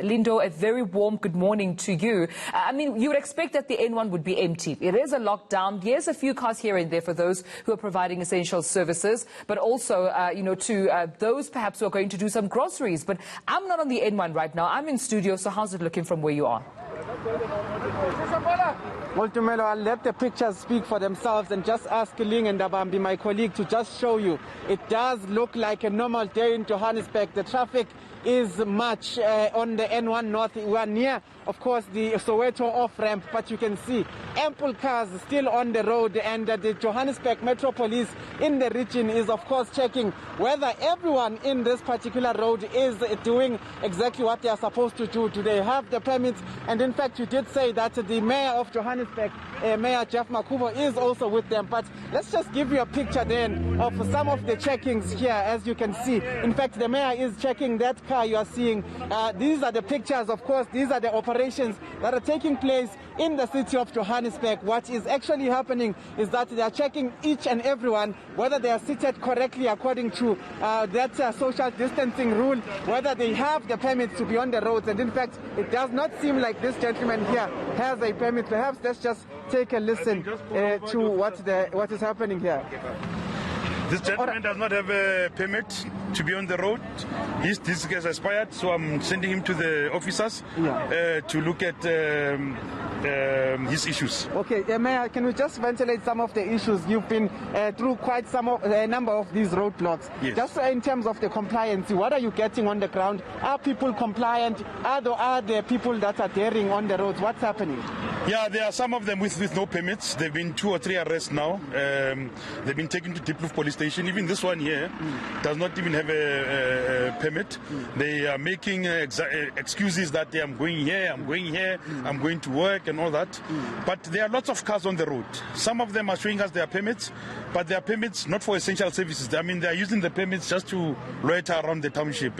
Lindo, a very warm good morning to you. I mean, you would expect that the N1 would be empty. It is a lockdown. Yes, a few cars here and there for those who are providing essential services, but also, to those perhaps who are going to do some groceries. But I'm not on the N1 right now. I'm in studio, so how's it looking from where you are? Well, Tumelo, I'll let the pictures speak for themselves and just ask Ling and Dabambi, my colleague, to just show you. It does look like a normal day in Johannesburg. The traffic is much on the N1 North. We are near, of course, the Soweto off-ramp, but you can see ample cars still on the road, and the Johannesburg Metro Police in the region is, of course, checking whether everyone in this particular road is doing exactly what they are supposed to do. Do they have the permits? And in fact, you did say that the mayor of Johannesburg, Mayor Geoff Makhubo, is also with them. But let's just give you a picture then of some of the checkings here, as you can see. In fact, the mayor is checking that car you are seeing. These are the pictures, of course. These are the operations that are taking place in the city of Johannesburg. What is actually happening is that they are checking each and everyone, whether they are seated correctly according to that social distancing rule, whether they have the permits to be on the roads. And in fact, it does not seem like this gentleman here has a permit. Perhaps let's just take a listen to what is happening here. This gentleman does not have a permit to be on the road. This has expired, so I'm sending him to the officers to look at his issues. Okay, Mayor, can we just ventilate some of the issues? You've been through quite a number of these roadblocks. Yes. Just in terms of the compliance, what are you getting on the ground? Are people compliant? Are there people that are daring on the roads? What's happening? Yeah, there are some of them with no permits. There have been 2 or 3 arrests now. They've been taken to Lindokuhle police station. Even this one here does not even have a permit. They are making excuses that I'm going here, I'm going to work and all that. But there are lots of cars on the road. Some of them are showing us their permits, but their permits not for essential services. I mean, they are using the permits just to loiter around the township.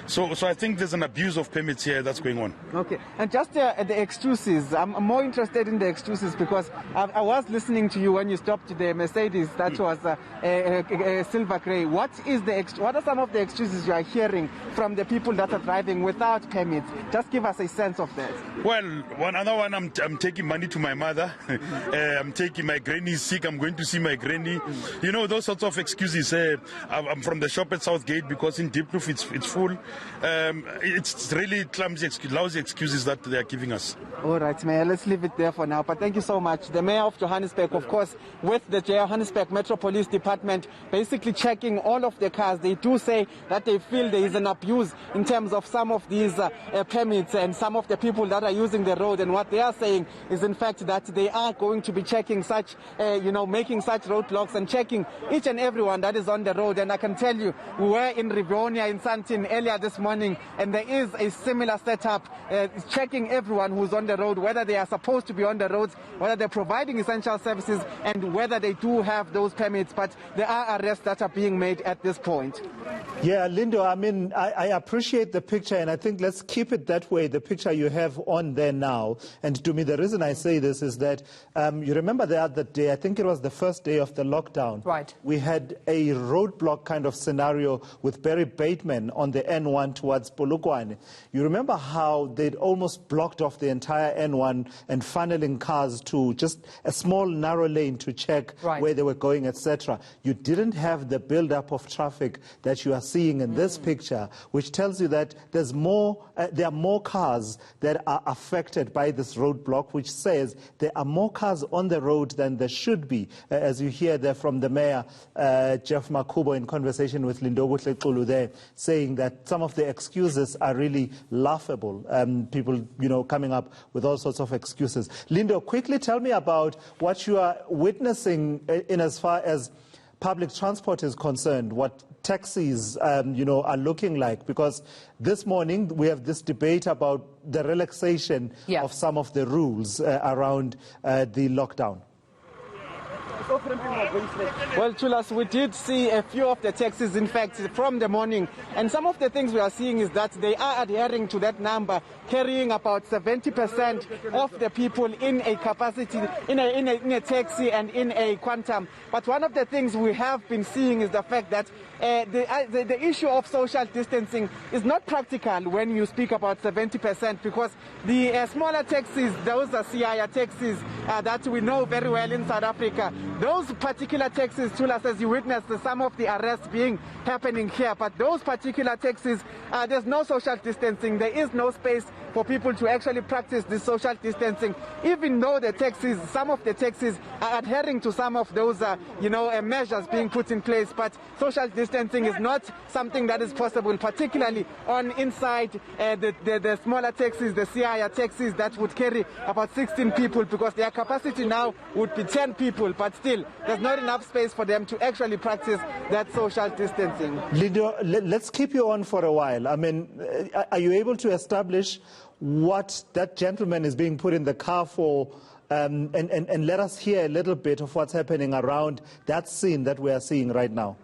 So I think there's an abuse of permits here that's going on. Okay, and just the excuses. I'm more interested in the excuses because I was listening to you when you stopped the Mercedes that was silver grey. What are some of the excuses you are hearing from the people that are driving without permits? Just give us a sense of that. Well, another one, I'm taking money to my mother. I'm taking my granny sick. I'm going to see my granny. You know, those sorts of excuses. I'm from the shop at Southgate because in Lindokuhle it's full. It's really clumsy, lousy excuses that they are giving us. All right, Mayor, let's leave it there for now. But thank you so much. The Mayor of Johannesburg, of course, with the Johannesburg Metro Police Department, basically checking all of the cars. They do say that they feel there is an abuse in terms of some of these permits and some of the people that are using the road. And what they are saying is, in fact, that they are going to be checking such, making such roadblocks and checking each and everyone that is on the road. And I can tell you, we were in Rivonia in Sandton earlier this morning, and there is a similar setup, checking everyone who's on the road, whether they are supposed to be on the roads, whether they're providing essential services, and whether they do have those permits. But there are arrests that are being made at this point. Yeah, Lindo, I mean, I appreciate the picture, and I think let's keep it that way, the picture you have on there now. And to me, the reason I say this is that you remember the other day, I think it was the first day of the lockdown. Right. We had a roadblock kind of scenario with Barry Bateman on the N1 towards Polokwane. You remember how they'd almost blocked off the entire N1 and funneling cars to just a small narrow lane to check where they were going, etc. You didn't have the build-up of traffic that you are seeing in this picture, which tells you that there are more cars that are affected by this roadblock, which says there are more cars on the road than there should be, as you hear there from the Mayor, Geoff Makhubo, in conversation with Lindokuhle Xulu there, saying that some of the excuses are really laughable. People, coming up with all sorts of excuses. Lindo, quickly tell me about what you are witnessing in as far as public transport is concerned, what taxis, are looking like, because this morning we have this debate about the relaxation of some of the rules around the lockdown. Well, Chulas, we did see a few of the taxis, in fact, from the morning. And some of the things we are seeing is that they are adhering to that number, carrying about 70% of the people in a capacity, in a taxi and in a quantum. But one of the things we have been seeing is the fact that the issue of social distancing is not practical when you speak about 70%, because the smaller taxis, those are CIR taxis that we know very well in South Africa. Those particular taxis, Chulas, as you witnessed some of the arrests happening here, but those particular taxis, there's no social distancing. There is no space for people to actually practice this social distancing, even though the taxis, some of the taxis are adhering to some of those, measures being put in place. But social distancing is not something that is possible, particularly on inside the smaller taxis, the CIR taxis that would carry about 16 people, because their capacity now would be 10 people, but still there's not enough space for them to actually practice that social distancing. Lindo, let's keep you on for a while. I mean, are you able to establish what that gentleman is being put in the car for, and let us hear a little bit of what's happening around that scene that we are seeing right now?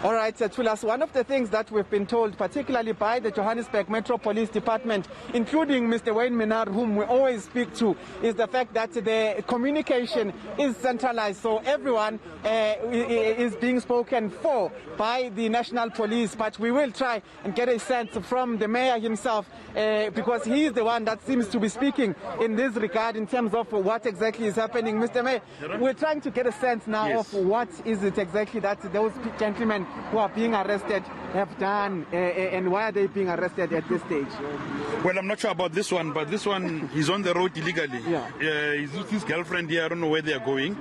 All right, Chulas, one of the things that we've been told, particularly by the Johannesburg Metro Police Department, including Mr. Wayne Minnaar, whom we always speak to, is the fact that the communication is centralized. So everyone is being spoken for by the National Police. But we will try and get a sense from the mayor himself, because he is the one that seems to be speaking in this regard in terms of what exactly is happening. Mr. Mayor, we're trying to get a sense now of what is it exactly that those gentlemen who are being arrested have done, and why are they being arrested at this stage? Well, I'm not sure about this one, but this one, he's on the road illegally. He's with his girlfriend here. I don't know where they are going.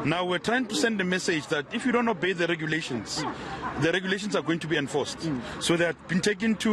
Now, we're trying to send a message that if you don't obey the regulations are going to be enforced. So they have been taken to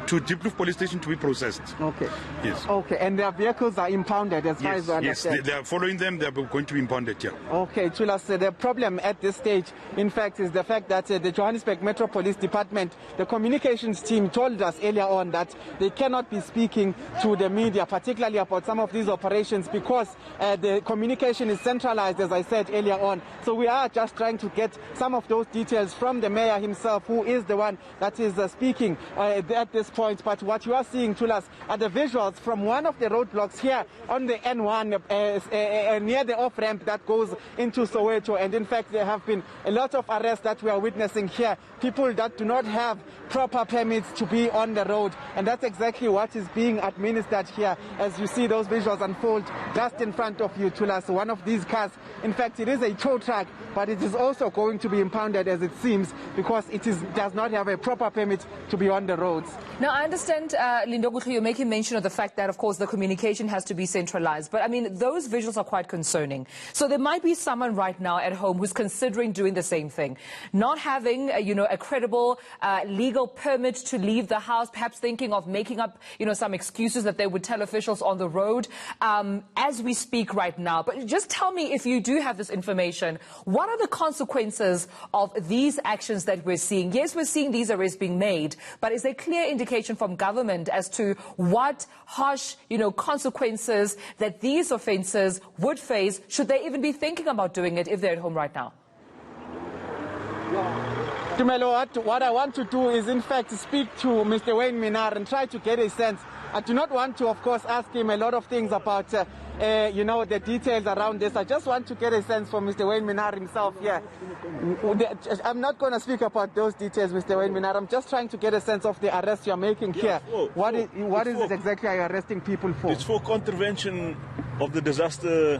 Diepkloof police station to be processed. Okay. Yes. Okay, and their vehicles are impounded as far as I understand. Yes, they are following them. They are going to be impounded, yeah. Okay, Chulas, the problem at this stage, in fact, is the fact that the Johannesburg Metro Police Department, the communications team told us earlier on that they cannot be speaking to the media, particularly about some of these operations, because the communication is centralized, as I said earlier on. So we are just trying to get some of those details from the mayor himself, who is the one that is speaking at this point. But what you are seeing, Chulas, are the visuals from one of the roadblocks here on the N1 near the off-ramp that goes into Soweto. And in fact, there have been a lot of arrests that we are witnessing here, people that do not have proper permits to be on the road. And that's exactly what is being administered here, as you see those visuals unfold just in front of you, Chulas. One of these cars, in fact, it is a tow truck, but it is also going to be impounded, as it seems, because it does not have a proper permit to be on the roads. Now, I understand, Lindokuhle, you're making mention of the fact that, of course, the communication has to be centralized. But, I mean, those visuals are quite concerning. So there might be someone right now at home who's considering doing the same thing, not having, a credible legal permit to leave the house, perhaps thinking of making up, some excuses that they would tell officials on the road as we speak right now. But just tell me, if you do have this information, what are the consequences of these actions that we're seeing? Yes, we're seeing these arrests being made, but is there clear indication from government as to what harsh, consequences that these offences would face, should they even be thinking about doing it if they're at home right now? Tumelo, what I want to do is, in fact, speak to Mr. Wayne Minnaar and try to get a sense. I do not want to, of course, ask him a lot of things about, the details around this. I just want to get a sense from Mr. Wayne Minnaar himself here. I'm not going to speak about those details, Mr. Wayne Minnaar. I'm just trying to get a sense of the arrest you're making here. What is it exactly are you arresting people for? It's for contravention of the Disaster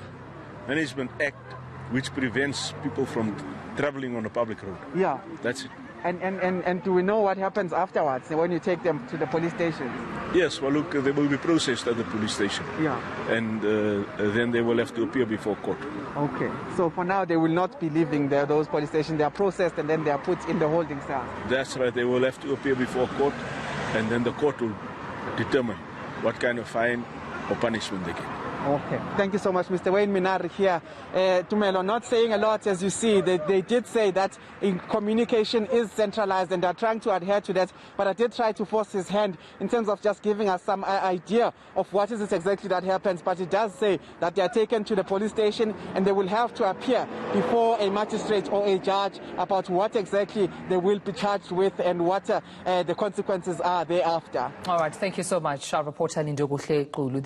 Management Act, which prevents people from traveling on a public road. Yeah. That's it. And do we know what happens afterwards when you take them to the police station? Yes, well, look, they will be processed at the police station. Yeah. And then they will have to appear before court. Okay. So for now, they will not be leaving those police stations. They are processed and then they are put in the holding cell. That's right. They will have to appear before court, and then the court will determine what kind of fine or punishment they get. Okay. Thank you so much, Mr. Wayne Minari here. Tumelo, not saying a lot, as you see. They did say that communication is centralized and they're trying to adhere to that. But I did try to force his hand in terms of just giving us some idea of what is it exactly that happens. But he does say that they are taken to the police station and they will have to appear before a magistrate or a judge about what exactly they will be charged with and what the consequences are thereafter. All right. Thank you so much, our reporter Lindokuhle Xulu.